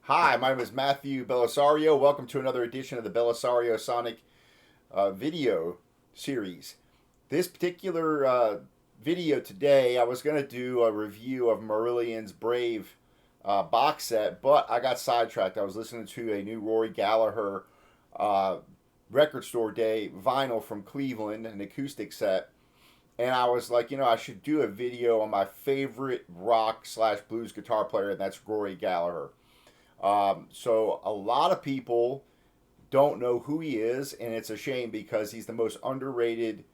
Hi, my name is Matthew Belisario. Welcome to another edition of the Belisario Sonic video series. This particular video today, I was going to do a review of Marillion's Brave box set, but I got sidetracked. I was listening to a new Rory Gallagher uh, record store day vinyl from Cleveland, an acoustic set, and I was like, I should do a video on my favorite rock slash blues guitar player, and that's Rory Gallagher. So a lot of people don't know who he is, and it's a shame because he's the most underrated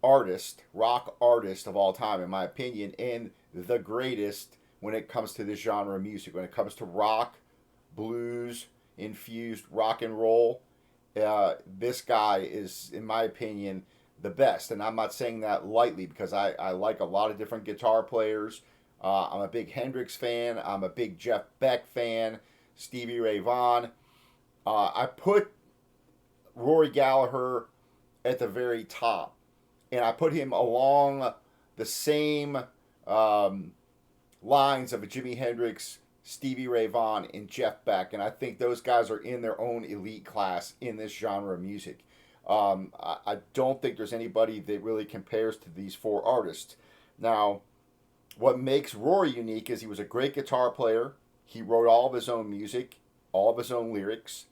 artist, rock artist of all time, in my opinion, and the greatest when it comes to this genre of music. When it comes to rock, blues, infused rock and roll, this guy is, in my opinion, the best. And I'm not saying that lightly because I like a lot of different guitar players. I'm a big Hendrix fan. I'm a big Jeff Beck fan. Stevie Ray Vaughan. I put Rory Gallagher at the very top, and I put him along the same lines of a Jimi Hendrix, Stevie Ray Vaughan, and Jeff Beck, and I think those guys are in their own elite class in this genre of music. I don't think there's anybody that really compares to these four artists. Now, what makes Rory unique is he was a great guitar player. He wrote all of his own music, all of his own lyrics,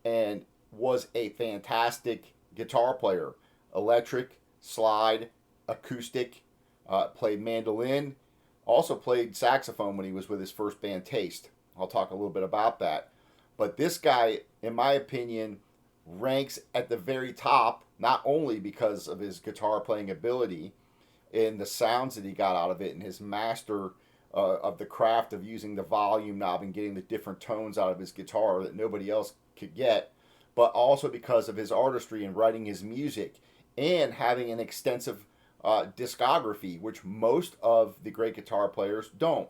and was a fantastic guitar player. Electric, slide, acoustic, played mandolin, also played saxophone when he was with his first band, Taste. I'll talk a little bit about that. But this guy, in my opinion, ranks at the very top, not only because of his guitar playing ability and the sounds that he got out of it and his master of the craft of using the volume knob and getting the different tones out of his guitar that nobody else could get, but also because of his artistry in writing his music and having an extensive discography, which most of the great guitar players don't.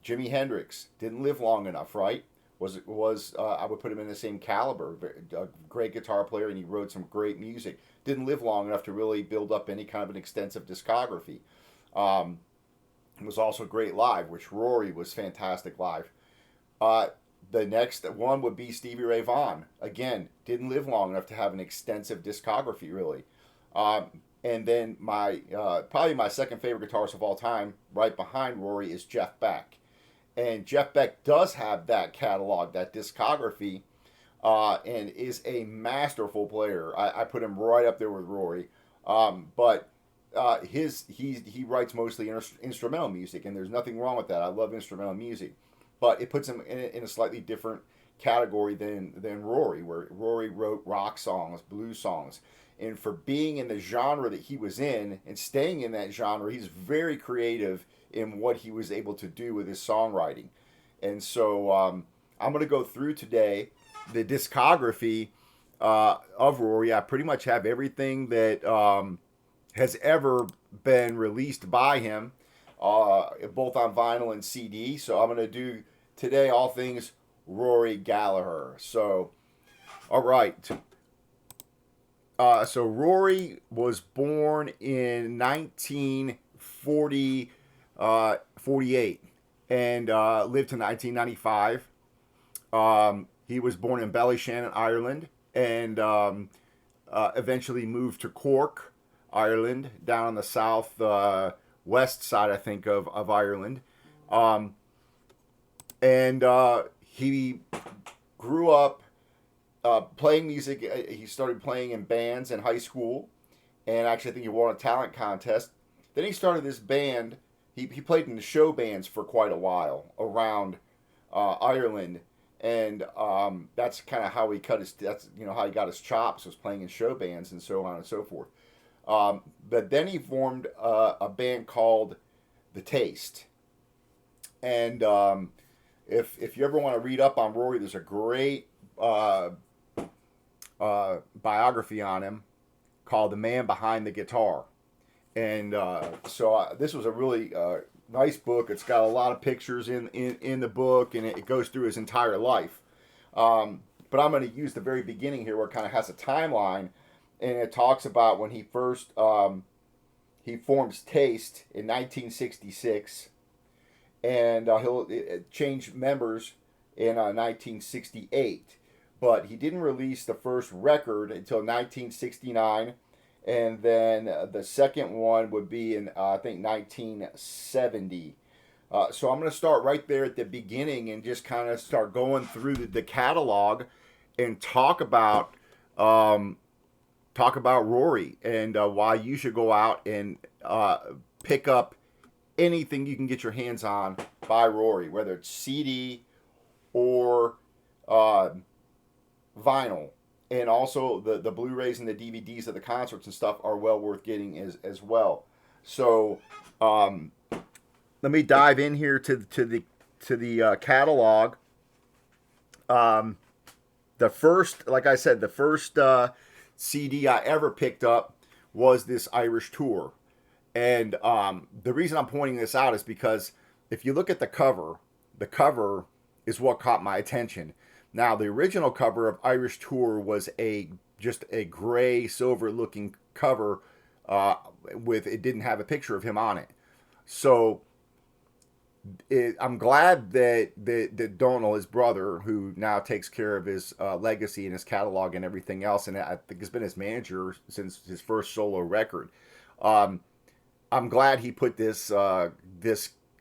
Jimi Hendrix didn't live long enough, right? Was I would put him in the same caliber. A great guitar player, and he wrote some great music. Didn't live long enough to really build up any kind of an extensive discography. Was also great live, which Rory was fantastic live. The next one would be Stevie Ray Vaughan. Again, didn't live long enough to have an extensive discography, really. And then probably my second favorite guitarist of all time, right behind Rory, is Jeff Beck. And Jeff Beck does have that catalog, that discography, and is a masterful player. I put him right up there with Rory. But he writes mostly instrumental music, and there's nothing wrong with that. I love instrumental music, but it puts him in a slightly different category than Rory, where Rory wrote rock songs, blues songs, and for being in the genre that he was in and staying in that genre, he's very creative in what he was able to do with his songwriting. And so I'm going to go through today the discography of Rory. I pretty much have everything that has ever been released by him, both on vinyl and CD. So I'm going to do today all things Rory Gallagher. So, all right. So Rory was born in 1948 and lived to 1995. He was born in Ballyshannon, Ireland, and eventually moved to Cork, Ireland, down on the south west side, I think, of Ireland. And he grew up playing music. He started playing in bands in high school, and actually I think he won a talent contest. Then he started this band. He played in the show bands for quite a while around Ireland, and that's kind of how he how he got his chops, was playing in show bands and so on and so forth. But then he formed a band called The Taste, and if you ever want to read up on Rory, there's a great biography on him called "The Man Behind the Guitar," and so this was a really nice book. It's got a lot of pictures in the book, and it goes through his entire life. But I'm going to use the very beginning here, where it kind of has a timeline, and it talks about when he first he forms Taste in 1966, and he'll change members in 1968. But he didn't release the first record until 1969, and then the second one would be in I think 1970. So I'm going to start right there at the beginning and just kind of start going through the catalog and um, talk about Rory and why you should go out and pick up anything you can get your hands on by Rory, whether it's CD or uh, vinyl. And also the Blu-rays and the DVDs of the concerts and stuff are well worth getting as well. So let me dive in here to the catalog. Um, the first, like I said, the first CD I ever picked up was this Irish tour. And the reason I'm pointing this out is because if you look at the cover is what caught my attention. Now, the original cover of Irish Tour was just a gray silver looking cover with it didn't have a picture of him on it. So I'm glad that Donal, his brother, who now takes care of his legacy and his catalog and everything else, and I think has been his manager since his first solo record. Um, I'm glad he put this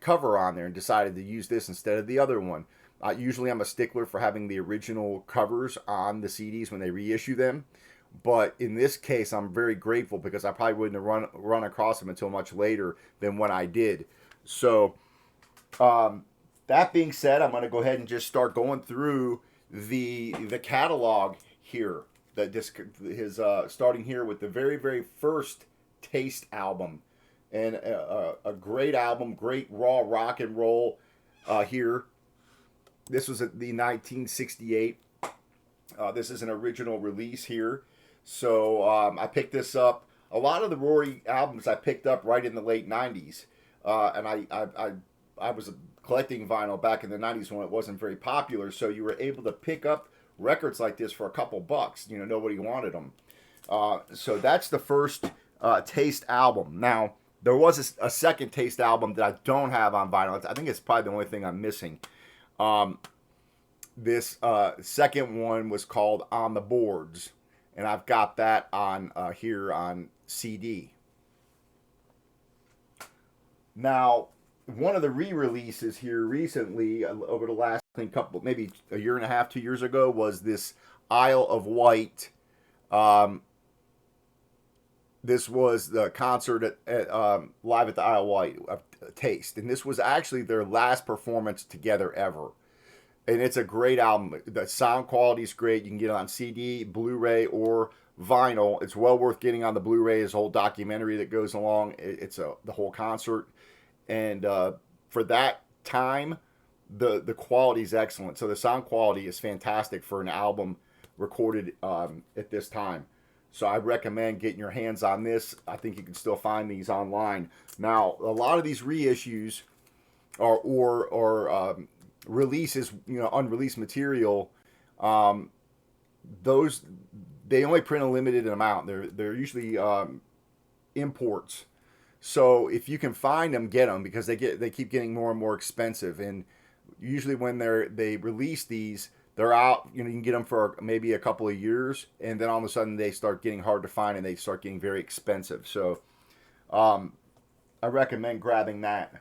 cover on there and decided to use this instead of the other one. Usually, I'm a stickler for having the original covers on the CDs when they reissue them, but in this case, I'm very grateful because I probably wouldn't have run across them until much later than when I did. So, that being said, I'm going to go ahead and just start going through the catalog here. Starting here with the very first Taste album, and a great album, great raw rock and roll. Here, this was the 1968. This is an original release here, so I picked this up. A lot of the Rory albums I picked up right in the late 90s, and I was collecting vinyl back in the 90s when it wasn't very popular, so you were able to pick up records like this for a couple bucks. Nobody wanted them. So that's the first Taste album. Now, there was a second Taste album that I don't have on vinyl. I think it's probably the only thing I'm missing. This second one was called On the Boards, and I've got that on here on CD. Now, one of the re-releases here recently, over the last, I think, maybe a year and a half, 2 years ago, was this Isle of Wight. This was the concert live at the Isle of Wight Taste, and this was actually their last performance together ever. And it's a great album. The sound quality is great. You can get it on CD, Blu-ray, or vinyl. It's well worth getting on the Blu-ray. There's a whole documentary that goes along. It's the whole concert. And for that time, the quality is excellent. So the sound quality is fantastic for an album recorded at this time. So I recommend getting your hands on this. I think you can still find these online. Now, a lot of these reissues or releases, unreleased material, those they only print a limited amount. They're usually imports. So if you can find them, get them, because they keep getting more and more expensive. And usually when they release these, they're out. You can get them for maybe a couple of years, and then all of a sudden they start getting hard to find and they start getting very expensive. So I recommend grabbing that.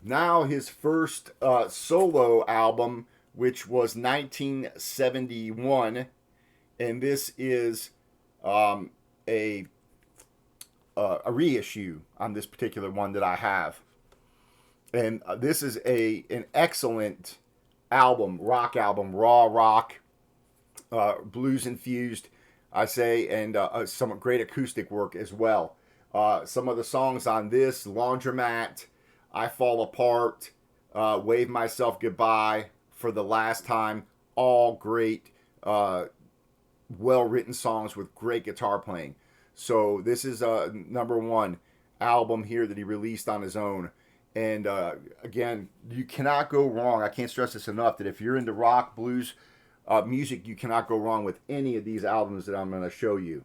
Now his first solo album, which was 1971, and this is a reissue on this particular one that I have. And this is an excellent album, rock album, raw rock, blues infused, I say, and some great acoustic work as well. Some of the songs on this: Laundromat, I Fall Apart, Wave Myself Goodbye, For the Last Time, all great, well-written songs with great guitar playing. So this is number one album here that he released on his own. And again, you cannot go wrong. I can't stress this enough, that if you're into rock, blues music, you cannot go wrong with any of these albums that I'm going to show you.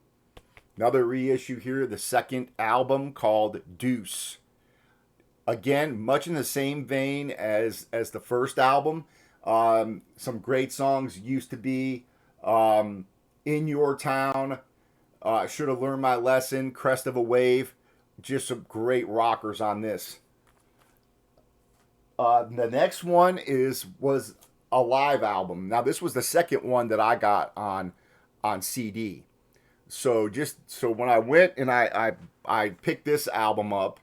Another reissue here, the second album called Deuce. Again, much in the same vein as the first album. Some great songs used to be In Your Town, Should Have Learned My Lesson, Crest of a Wave. Just some great rockers on this. The next one was a live album. Now this was the second one that I got on CD. So when I went and I picked this album up,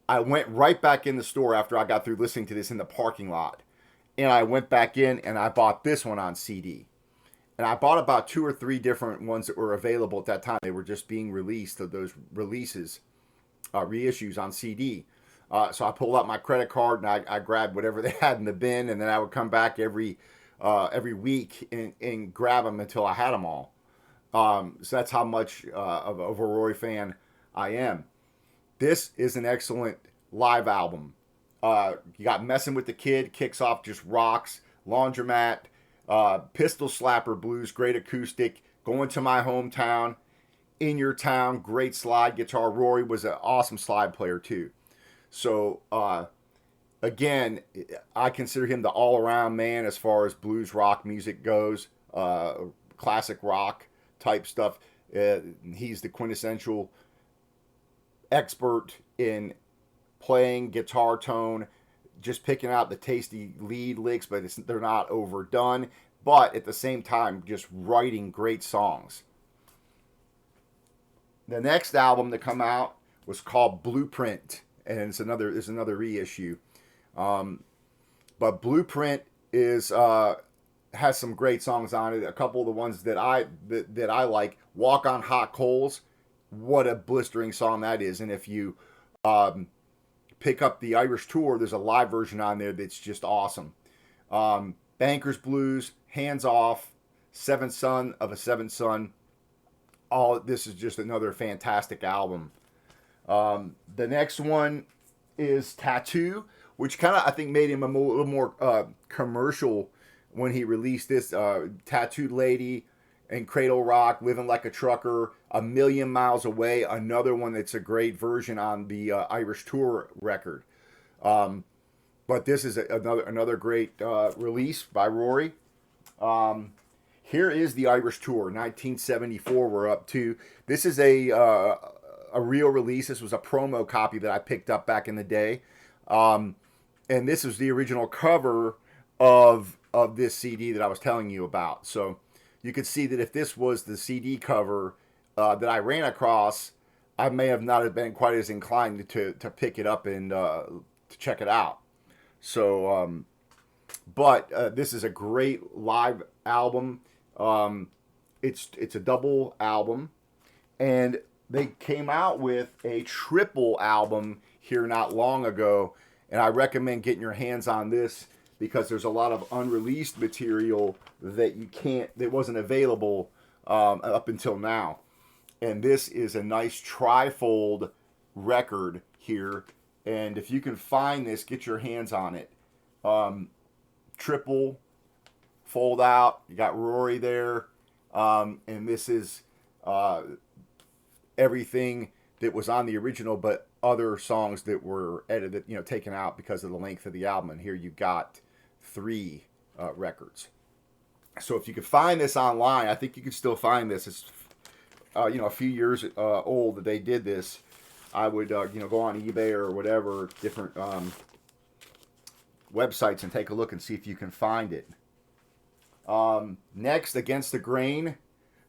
I went right back in the store after I got through listening to this in the parking lot, and I went back in and I bought this one on CD. And I bought about two or three different ones that were available at that time. They were just being released, of those releases, reissues on CD. So I pulled out my credit card and I grabbed whatever they had in the bin, and then I would come back every week and grab them until I had them all. So that's how much of a Rory fan I am. This is an excellent live album. You got Messin' with the Kid, kicks off, just rocks. Laundromat, Pistol Slapper Blues, great acoustic. Going to My Hometown, In Your Town, great slide guitar. Rory was an awesome slide player too. So, again, I consider him the all-around man as far as blues rock music goes, classic rock type stuff. He's the quintessential expert in playing guitar tone, just picking out the tasty lead licks, but they're not overdone. But at the same time, just writing great songs. The next album to come out was called Blueprint, and it's another reissue. But Blueprint has some great songs on it. A couple of the ones that I like, Walk on Hot Coals. What a blistering song that is. And if you pick up the Irish Tour, there's a live version on there that's just awesome. Banker's Blues, Hands Off, Seventh Son of a Seventh Son. All this is just another fantastic album. The next one is Tattoo, which kind of I think made him a little more commercial when he released this. Tattooed Lady and Cradle Rock, Living Like a Trucker, A Million Miles Away, another one that's a great version on the Irish Tour record. But this is another great release by Rory. Here is the Irish Tour, 1974. We're up to. This is a real release. This was a promo copy that I picked up back in the day, and this is the original cover of this CD that I was telling you about. So you could see that if this was the CD cover that I ran across, I may have not have been quite as inclined to pick it up and to check it out. So, but this is a great live album. It's a double album, and they came out with a triple album here not long ago, and I recommend getting your hands on this because there's a lot of unreleased material that wasn't available up until now. And this is a nice trifold record here, and if you can find this, get your hands on it. Triple fold out. You got Rory there, and this is everything that was on the original, but other songs that were edited, taken out because of the length of the album. And here you've got 3 records. So if you could find this online, I think you could still find this. It's a few years old that they did this. I would go on eBay or whatever different websites and take a look and see if you can find it. Next, Against the Grain,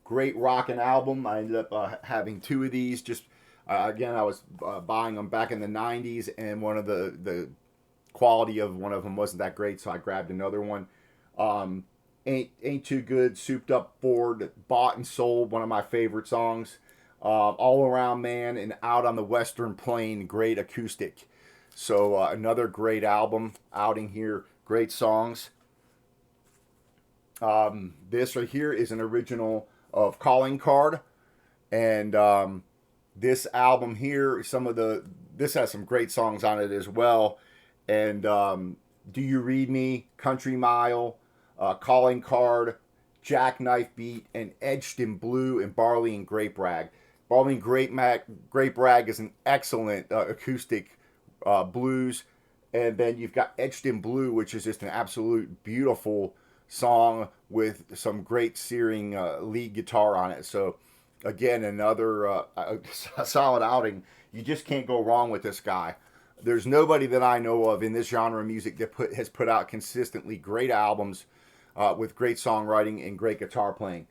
great rockin' album. I ended up having 2 of these. Just again, I was buying them back in the '90s, and one of the quality of one of them wasn't that great, so I grabbed another one. Ain't Too Good, Souped Up Ford, Bought and Sold, one of my favorite songs. All Around Man and Out on the Western Plain, great acoustic. So another great album outing here, great songs. This right here is an original of Calling Card, and this album here, this has some great songs on it as well. And Do You Read Me, Country Mile, Calling Card, Jackknife Beat, and Etched in Blue, and Barley and Grape Rag. Barley and Grape Rag is an excellent acoustic blues. And then you've got Etched in Blue, which is just an absolute beautiful song with some great searing lead guitar on it. So, again, another solid outing. You just can't go wrong with this guy. There's nobody that I know of in this genre of music that has put out consistently great albums with great songwriting and great guitar playing.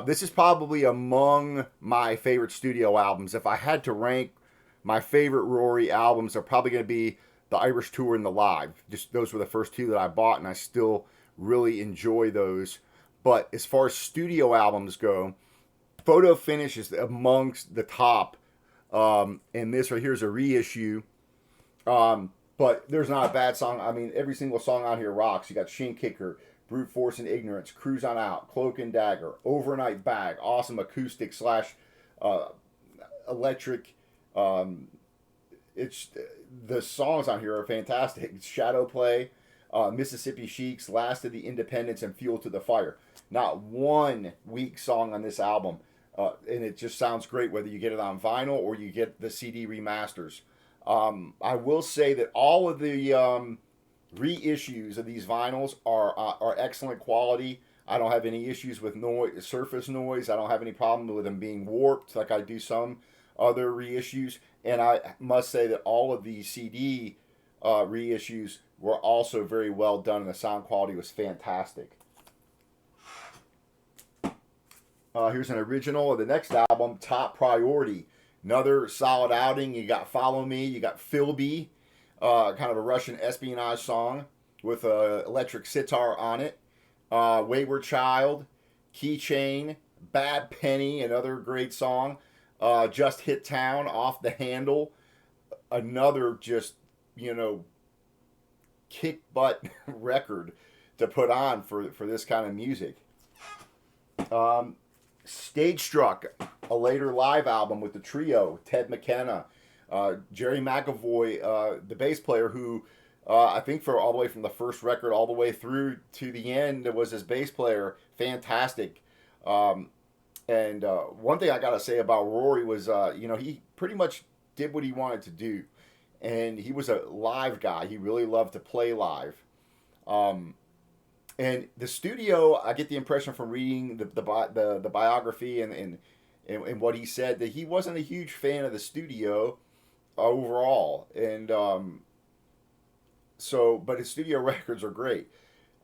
This is probably among my favorite studio albums. If I had to rank my favorite Rory albums, they're probably going to be the Irish Tour and the Live. Just those were the first two that I bought, and I still really enjoy those. But as far as studio albums go, Photo Finish is amongst the top. And this right here is a reissue. But there's not a bad song. I mean, every single song on here rocks. You got Shin Kicker, Brute Force and Ignorance, Cruise on Out, Cloak and Dagger, Overnight Bag, awesome acoustic slash electric. It's the songs on here are fantastic. Shadow Play, Mississippi Sheiks, Last of the Independents, and Fuel to the Fire. Not one weak song on this album, and it just sounds great whether you get it on vinyl or you get the CD remasters. I will say that all of the reissues of these vinyls are excellent quality. I don't have any issues with noise, surface noise. I don't have any problem with them being warped like I do some other reissues. And I must say that all of the CD reissues were also very well done, and the sound quality was fantastic. Here's an original of the next album, Top Priority. Another solid outing. You got Follow Me. You got Philby, kind of a Russian espionage song with electric sitar on it. Wayward Child, Keychain, Bad Penny, another great song. Just Hit Town, Off the Handle, another just, kick butt record to put on for this kind of music. Stage Struck, a later live album with the trio, Ted McKenna, Jerry McAvoy, the bass player who I think for all the way from the first record all the way through to the end was his bass player, fantastic. And one thing I got to say about Rory was, he pretty much did what he wanted to do. And he was a live guy. He really loved to play live. And the studio, I get the impression from reading the biography and what he said that he wasn't a huge fan of the studio overall. And but his studio records are great.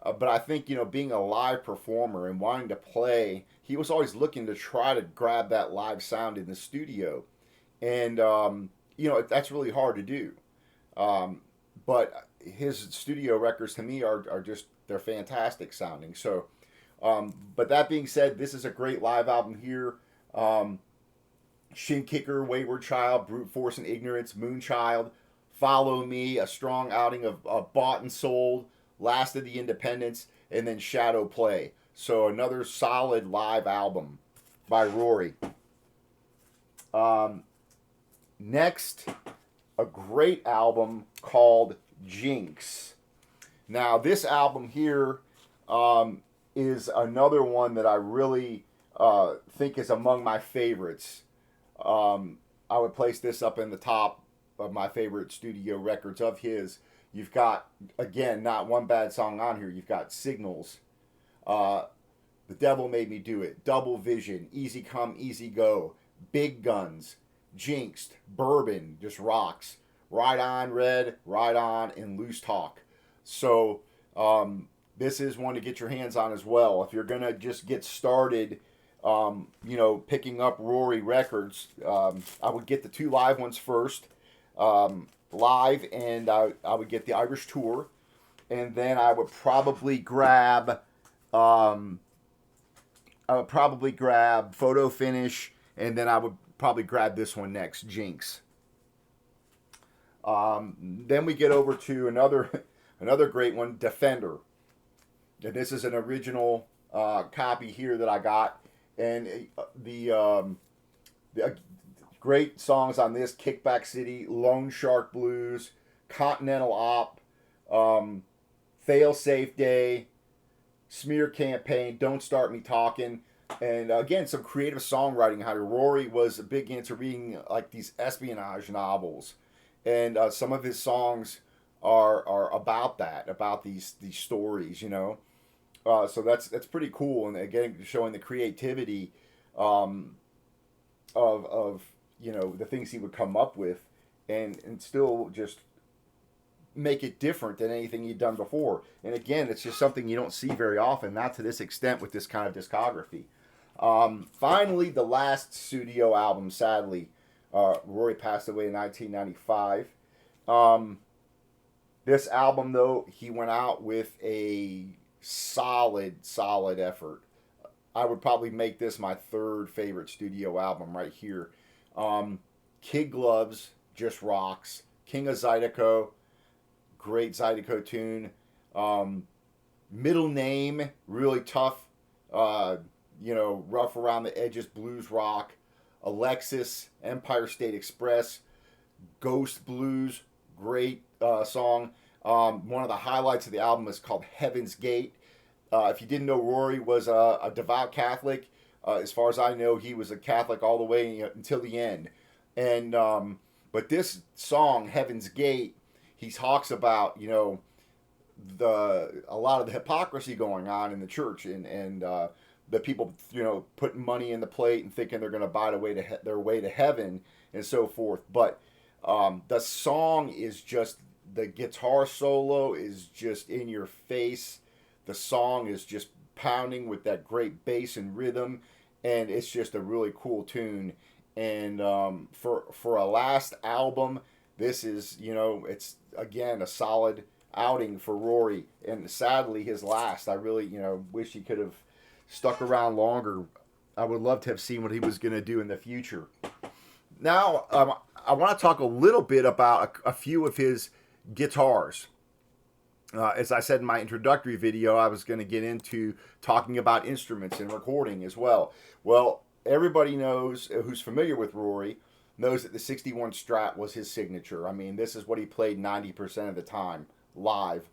But I think, being a live performer and wanting to play, he was always looking to try to grab that live sound in the studio. And, that's really hard to do. But his studio records to me are just, they're fantastic sounding. So, but that being said, this is a great live album here. Shin Kicker, Wayward Child, Brute Force and Ignorance, Moonchild, Follow Me, a strong outing of Bought and Sold, Last of the Independents, and then Shadow Play. So another solid live album by Rory. Next, a great album called Jinx. Now, this album here is another one that I really think is among my favorites. I would place this up in the top of my favorite studio records of his. You've got, again, not one bad song on here. You've got Signals, The Devil Made Me Do It, Double Vision, Easy Come, Easy Go, Big Guns, Jinxed, Bourbon, just rocks. Ride On Red, Ride On, and Loose Talk. So this is one to get your hands on as well. If you're going to just get started, picking up Rory records, I would get the two live ones first. Live, and I would get the Irish Tour, and then I would probably grab Photo Finish, and then I would probably grab this one next, Jinx. Then we get over to another great one, Defender. And this is an original copy here that I got, and the great songs on this: Kickback City, Lone Shark Blues, Continental Op, Fail Safe Day, Smear Campaign, Don't Start Me Talking. And again, some creative songwriting. How Rory was big into reading like these espionage novels. And some of his songs are about that, about these stories, So that's pretty cool, and again, showing the creativity um, of the things he would come up with, and still just make it different than anything he'd done before. And again, it's just something you don't see very often, not to this extent with this kind of discography. Finally, the last studio album, sadly, Rory passed away in 1995. Um, this album, though, he went out with a solid effort. I would probably make this my third favorite studio album right here. Um, Kid Gloves just rocks. King of Zydeco, great Zydeco tune. Um, Middle Name, really tough, rough around the edges blues rock. Alexis, Empire State Express, Ghost Blues, great song. One of the highlights of the album is called Heaven's Gate. If you didn't know, Rory was a devout Catholic. As far as I know, he was a Catholic all the way until the end. And but this song, Heaven's Gate, he talks about a lot of the hypocrisy going on in the church, and the people putting money in the plate and thinking they're going to buy their way to heaven and so forth. But the song is just, the guitar solo is just in your face. The song is just pounding with that great bass and rhythm, and it's just a really cool tune. And for a last album, this is it's again a solid outing for Rory, and sadly his last. I really wish he could have stuck around longer. I would love to have seen what he was going to do in the future. Now I want to talk a little bit about a few of his guitars. As I said in my introductory video, I was going to get into talking about instruments and recording as well. Well, everybody knows, who's familiar with Rory, knows that the 61 Strat was his signature. I mean, this is what he played 90% of the time live.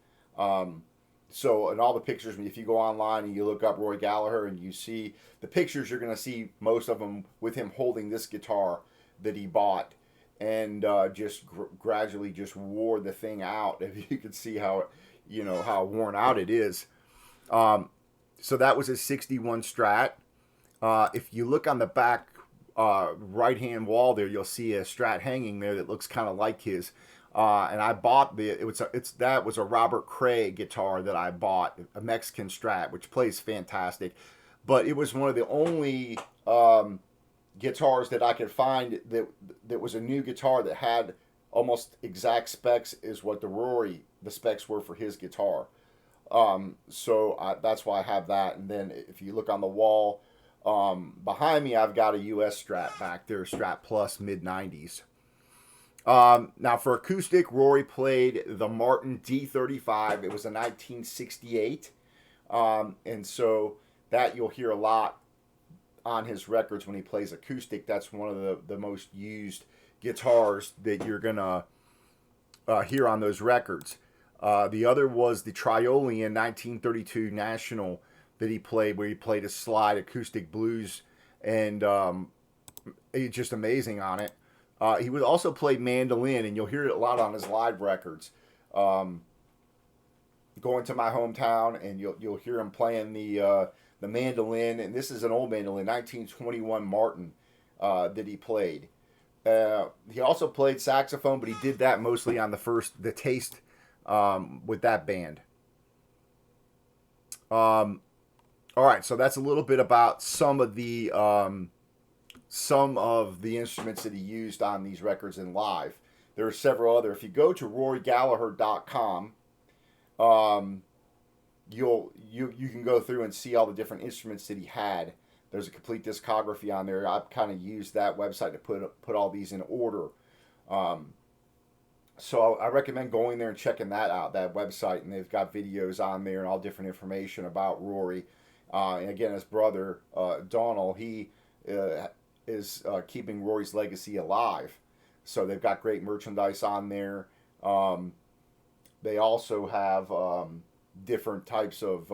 So in all the pictures, if you go online and you look up Rory Gallagher and you see the pictures, you're going to see most of them with him holding this guitar that he bought, and just gradually just wore the thing out. If you can see how how worn out it is. So that was his 61 Strat. If you look on the back right hand wall there, you'll see a Strat hanging there that looks kind of like his. And I bought that was a Robert Cray guitar that I bought, a Mexican Strat, which plays fantastic. But it was one of the only guitars that I could find that was a new guitar that had almost exact specs as what the specs were for his guitar. So that's why I have that. And then if you look on the wall behind me, I've got a US Strat back there, Strat Plus mid 90s. Now for acoustic, Rory played the Martin D35. It was a 1968. And so that you'll hear a lot on his records when he plays acoustic. That's one of the most used guitars that you're going to hear on those records. The other was the Triolian 1932 National that he played, where he played a slide acoustic blues, and it's just amazing on it. He would also play mandolin, and you'll hear it a lot on his live records. Going to My Hometown, and you'll hear him playing the mandolin, and this is an old mandolin, 1921 Martin that he played. He also played saxophone, but he did that mostly on the Taste with that band. All right, so that's a little bit about some of the instruments that he used on these records and live. There are several other. If you go to rorygallagher.com, you can go through and see all the different instruments that he had. There's a complete discography on there. I've kind of used that website to put all these in order. So I recommend going there and checking that out, that website, and they've got videos on there and all different information about Rory. And again, his brother, Donald, he is keeping Rory's legacy alive. So they've got great merchandise on there. They also have different types of,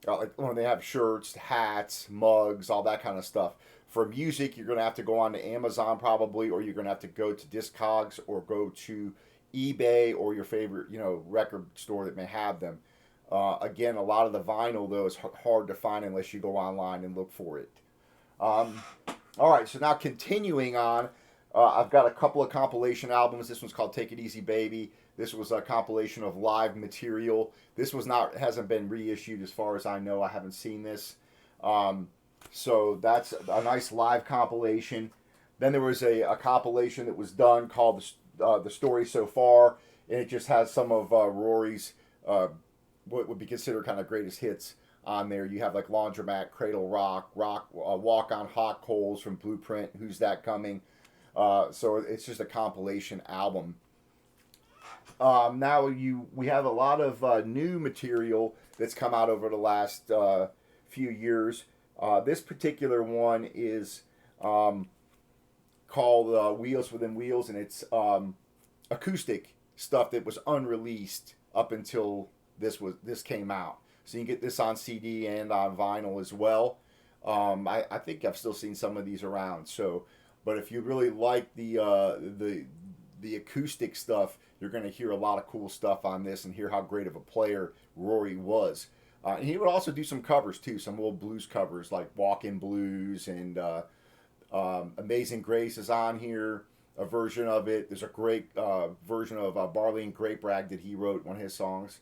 like when they have shirts, hats, mugs, all that kind of stuff. For music, you're going to have to go on to Amazon probably, or you're going to have to go to Discogs or go to eBay or your favorite, record store that may have them. Again, a lot of the vinyl though is hard to find unless you go online and look for it. All right, so now continuing on, I've got a couple of compilation albums. This one's called "Take It Easy, Baby." This was a compilation of live material. This hasn't been reissued as far as I know. I haven't seen this. So that's a nice live compilation. Then there was a compilation that was done called The Story So Far, and it just has some of Rory's what would be considered kind of greatest hits on there. You have like Laundromat, Cradle Rock, Walk on Hot Coals from Blueprint, Who's That Coming. So it's just a compilation album. Now we have a lot of new material that's come out over the last few years. This particular one is called Wheels Within Wheels, and it's acoustic stuff that was unreleased up until this came out. So you can get this on CD and on vinyl as well. I think I've still seen some of these around. So, but if you really like the acoustic stuff, you're going to hear a lot of cool stuff on this and hear how great of a player Rory was. And he would also do some covers too, some old blues covers like Walkin' Blues and Amazing Grace is on here, a version of it. There's a great version of Barley and Grape Rag that he wrote, one of his songs.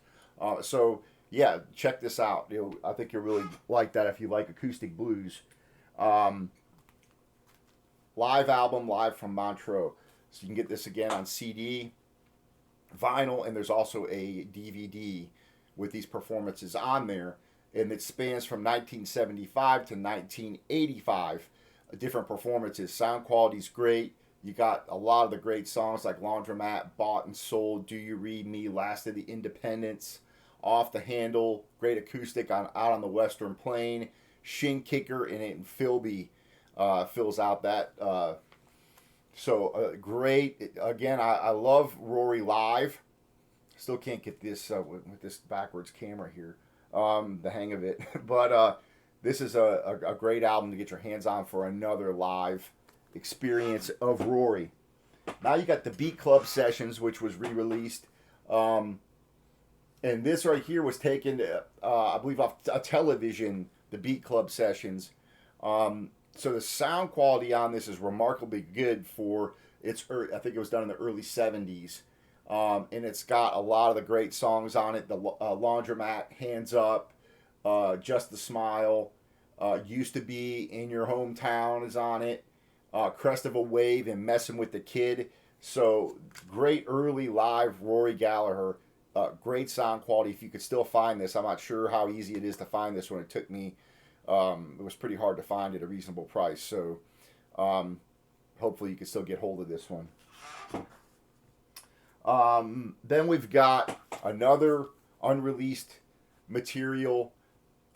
So yeah, check this out. I think you'll really like that if you like acoustic blues. Live album, live from Montreux. So you can get this again on CD, vinyl, and there's also a DVD with these performances on there, and it spans from 1975 to 1985. Different performances. Sound quality's great. You got a lot of the great songs like Laundromat, Bought and Sold, Do You Read Me, Last of the Independents, Off the Handle, great acoustic on Out on the Western Plain, Shin Kicker, and Philby fills out that. Great. Again, I love Rory live. Still can't get this with this backwards camera here, the hang of it. But this is a great album to get your hands on for another live experience of Rory. Now you got the Beat Club Sessions, which was re-released. And this right here was taken, I believe, off a television, the Beat Club Sessions. So the sound quality on this is remarkably good for I think it was done in the early 70s. And it's got a lot of the great songs on it. The Laundromat, Hands Up, Just the Smile, Used to Be, In Your Hometown is on it. Crest of a Wave and Messing with the Kid. So great early live Rory Gallagher. Great sound quality. If you could still find this, I'm not sure how easy it is to find this one. It took me, it was pretty hard to find at a reasonable price. So hopefully you can still get hold of this one. Then we've got another unreleased material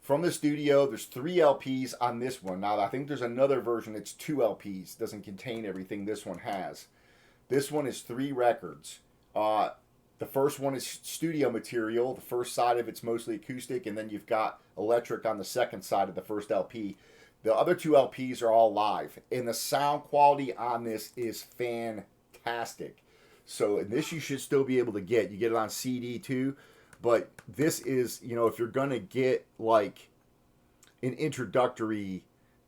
from the studio. There's 3 LPs on this one. Now I think there's another version that's 2 LPs. Doesn't contain everything this one has. This one is 3 records. The first one is studio material. The first side of it's mostly acoustic, and then you've got electric on the second side of the first LP. The other 2 LPs are all live, and the sound quality on this is fantastic. So, and this you should still be able to get. You get it on CD too, but this is, if you're gonna get like an introductory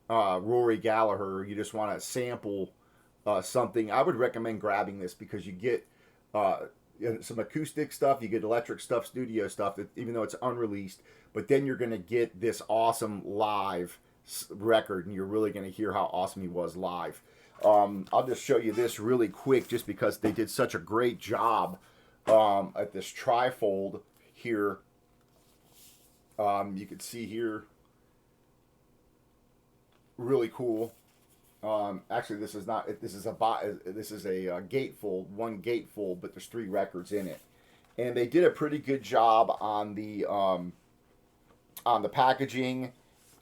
Rory Gallagher, you just want to sample something, I would recommend grabbing this because you get some acoustic stuff, you get electric stuff, studio stuff, that, even though it's unreleased, but then you're going to get this awesome live record, and you're really going to hear how awesome he was live. I'll just show you this really quick just because they did such a great job at this trifold here. You can see here, really cool. Actually, this is not. This is a gatefold, one gatefold, but there's 3 records in it, and they did a pretty good job on the packaging.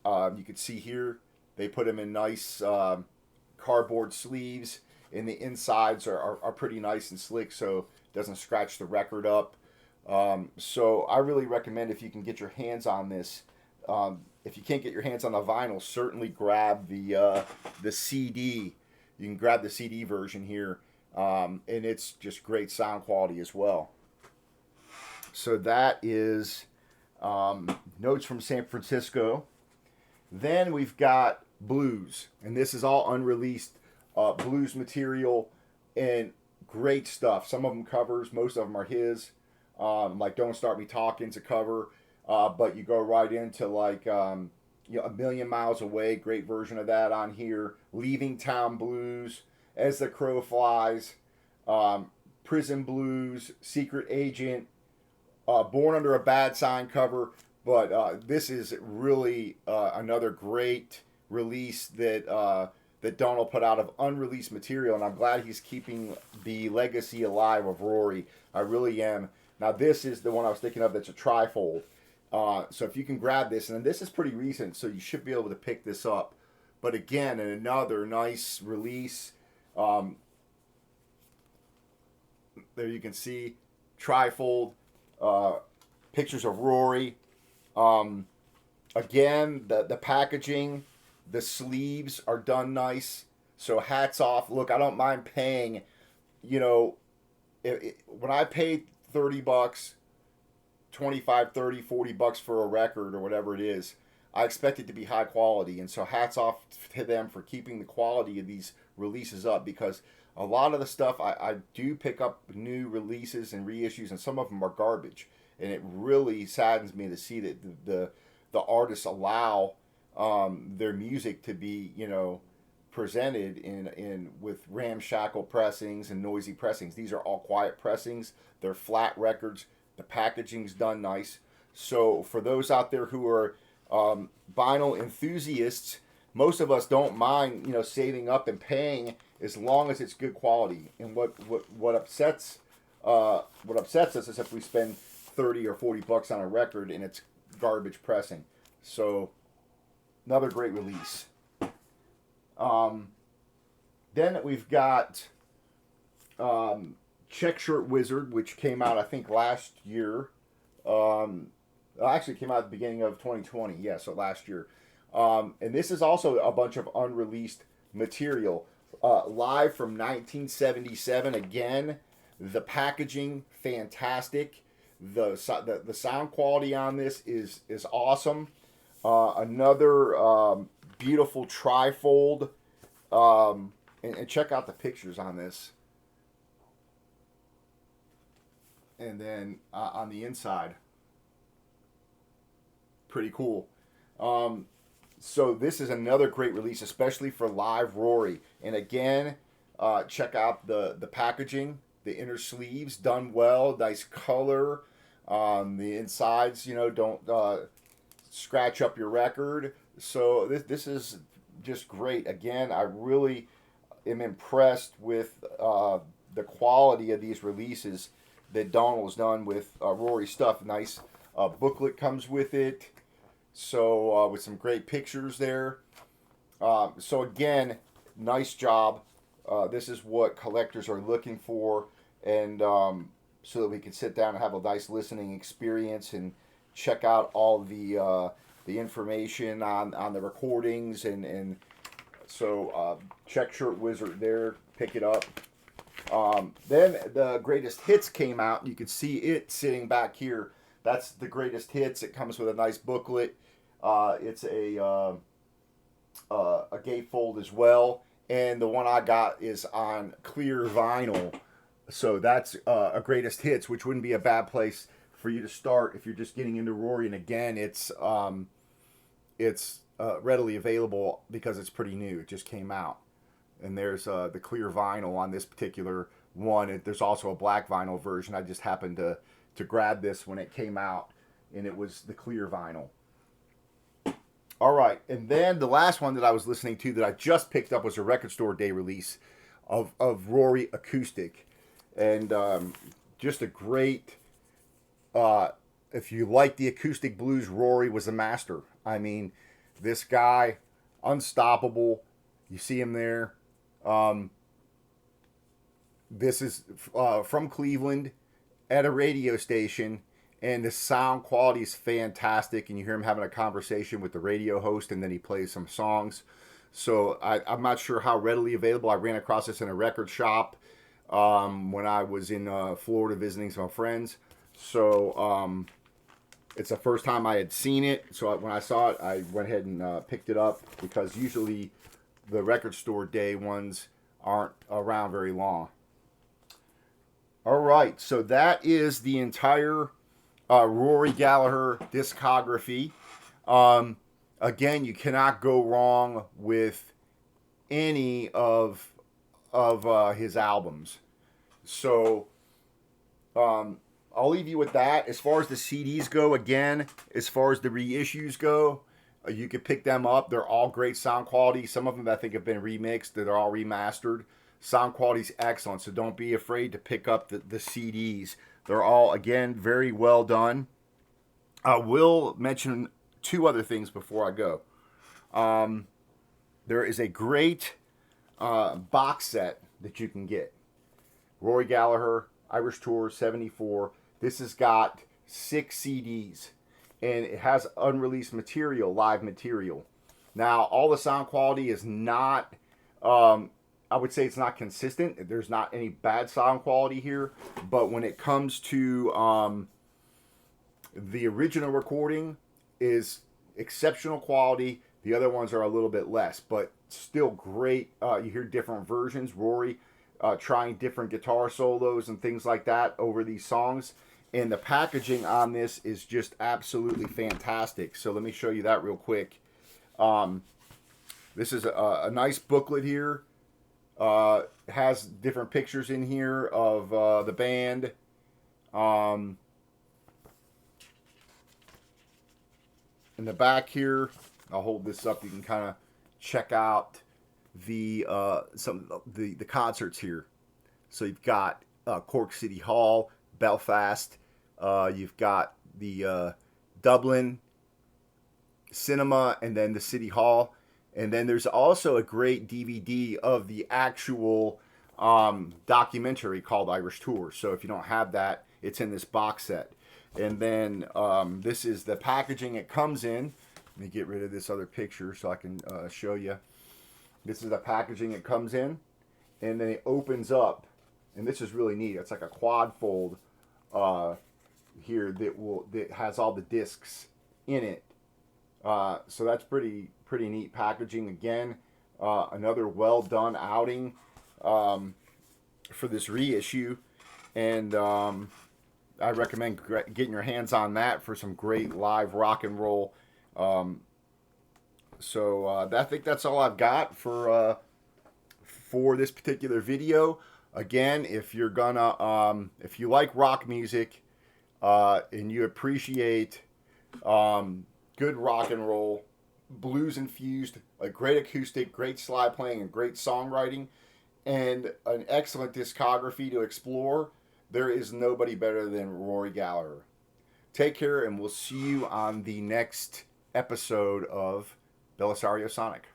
You can see here they put them in nice cardboard sleeves, and the insides are pretty nice and slick, so it doesn't scratch the record up. So I really recommend, if you can get your hands on this. If you can't get your hands on the vinyl, certainly grab the CD. You can grab the CD version here. and it's just great sound quality as well. So that is Notes from San Francisco. Then we've got blues, and this is all unreleased blues material and great stuff. Some of them covers, most of them are his. Like Don't Start Me Talking's a cover, but you go right into like A Million Miles Away, great version of that on here. Leaving Town Blues, As the Crow Flies, Prison Blues, Secret Agent, Born Under a Bad Sign cover. But this is really another great release that Donald put out of unreleased material, and I'm glad he's keeping the legacy alive of Rory. I really am. Now this is the one I was thinking of that's a trifold. So if you can grab this, and this is pretty recent, so you should be able to pick this up. But again, another nice release. There you can see trifold, pictures of Rory. Again, the packaging, the sleeves are done nice. So hats off. Look, I don't mind paying, when I paid $30, 25, 30, 40 bucks for a record or whatever it is, I expect it to be high quality. And so hats off to them for keeping the quality of these releases up, because a lot of the stuff I do pick up new releases and reissues, and some of them are garbage. And it really saddens me to see that the artists allow their music to be, presented in with ramshackle pressings and noisy pressings. These are all quiet pressings. They're flat records. The packaging's done nice. So for those out there who are vinyl enthusiasts, most of us don't mind, saving up and paying as long as it's good quality. And what upsets us is if we spend 30 or 40 bucks on a record and it's garbage pressing. So another great release. Then we've got Check Shirt Wizard, which came out I think last year. Actually came out at the beginning of 2020. Yeah, so last year. And this is also a bunch of unreleased material. Live from 1977 again. The packaging, fantastic. The sound quality on this is awesome. Another beautiful trifold. And check out the pictures on this. And then on the inside. Pretty cool. So this is another great release, especially for live Rory. And again, check out the packaging, the inner sleeves done well, nice color. The insides, don't scratch up your record. So this is just great. Again, I really am impressed with the quality of these releases that Donald's done with Rory stuff. Nice booklet comes with it. So with some great pictures there. So again, nice job. This is what collectors are looking for, and so that we can sit down and have a nice listening experience and check out all the information on the recordings, and so Check Shirt Wizard there, pick it up. Then the Greatest Hits came out. You can see it sitting back here. That's the Greatest Hits. It comes with a nice booklet. It's a gatefold as well, and the one I got is on clear vinyl. So that's a Greatest Hits, which wouldn't be a bad place for you to start if you're just getting into Rory. And again, it's readily available because it's pretty new. It just came out. And there's the clear vinyl on this particular one. There's also a black vinyl version. I just happened to grab this when it came out, and it was the clear vinyl. All right, and then the last one that I was listening to that I just picked up was a Record Store Day release of Rory Acoustic. And just a great, if you like the acoustic blues, Rory was a master. I mean, this guy, unstoppable. You see him there. This is from Cleveland at a radio station, and the sound quality is fantastic, and you hear him having a conversation with the radio host, and then he plays some songs. So I'm not sure how readily available. I ran across this in a record shop. when I was in Florida visiting some friends. So it's the first time I had seen it. So when I saw it, I went ahead and picked it up, because usually the record store day ones aren't around very long. All right, so that is the entire Rory Gallagher discography. Um, Again, you cannot go wrong with any of his albums. So I'll leave you with that. As far as the CDs go, again, as far as the reissues go, you can pick them up. They're all great sound quality. Some of them I think have been remixed. They're all remastered. Sound quality's excellent, so don't be afraid to pick up the CDs. They're all, again, very well done. I will mention two other things before I go. There is a great box set that you can get. Rory Gallagher, Irish Tour 74. This has got 6 CDs, and it has unreleased material, live material. Now, all the sound quality is not, I would say it's not consistent. There's not any bad sound quality here, but when it comes to the original recording is exceptional quality. The other ones are a little bit less, but still great. You hear different versions. Rory trying different guitar solos and things like that over these songs. And the packaging on this is just absolutely fantastic. So let me show you that real quick. This is a nice booklet here. Has different pictures in here of the band. In the back here, I'll hold this up. You can kind of check out the the concerts here. So you've got Cork City Hall, Belfast. You've got the Dublin Cinema, and then the City Hall. And then there's also a great DVD of the actual documentary called Irish Tour. So if you don't have that, it's in this box set. And then this is the packaging it comes in. Let me get rid of this other picture so I can show you. This is the packaging it comes in. And then it opens up. And this is really neat. It's like a quad fold here that has all the discs in it. So that's pretty neat packaging. Again, another well done outing for this reissue. And I recommend getting your hands on that for some great live rock and roll. So I think that's all I've got for this particular video. Again, if you're gonna, if you like rock music and you appreciate good rock and roll, blues infused, a great acoustic, great slide playing, and great songwriting, and an excellent discography to explore, there is nobody better than Rory Gallagher. Take care, and we'll see you on the next episode of Belisario Sonic.